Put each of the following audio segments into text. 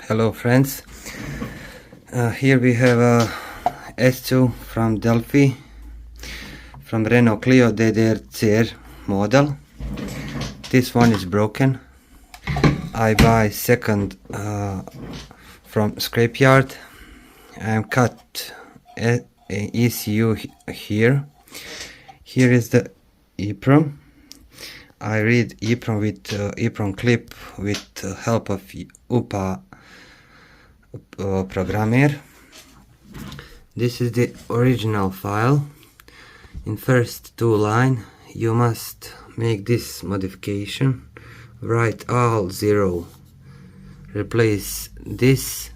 Hello friends, here we have a S2 from Delphi from Renault Clio DDCR model. This one is broken. I buy second from scrapyard. I cut ECU here. Here is the EEPROM. I read EEPROM with EEPROM clip with help of UPA programmer. This is the original file. In first two lines you must make this modification. Write all 0. Replace this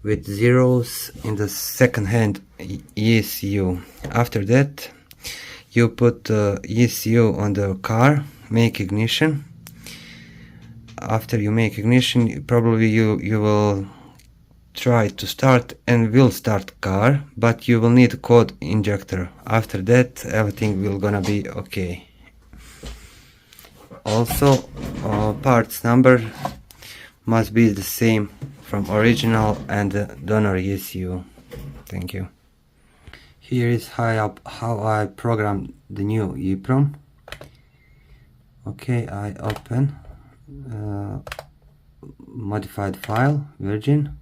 with zeros in the second hand ECU. After that you put ECU on the car, make ignition. After you make ignition, probably you will try to start and will start car, but you will need a code injector. After that everything will gonna be okay. Also parts number must be the same from original and donor ECU. Thank you. Here is how I program the new EEPROM. Okay, I open modified file, virgin,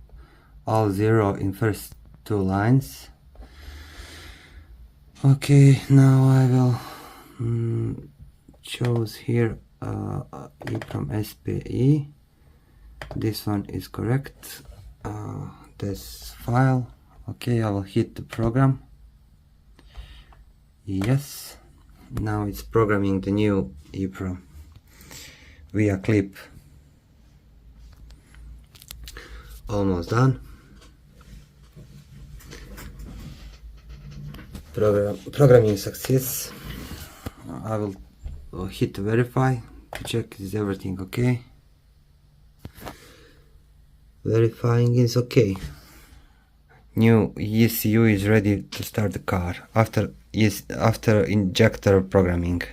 all 0 in first two lines. Okay, now I will choose here EEPROM SPE. This one is correct. This file. Okay, I will hit the program. Yes, now it's programming the new EEPROM via clip. Almost done. Programming success. I will hit verify to check is everything okay. Verifying is okay. New ECU is ready to start the car after injector programming.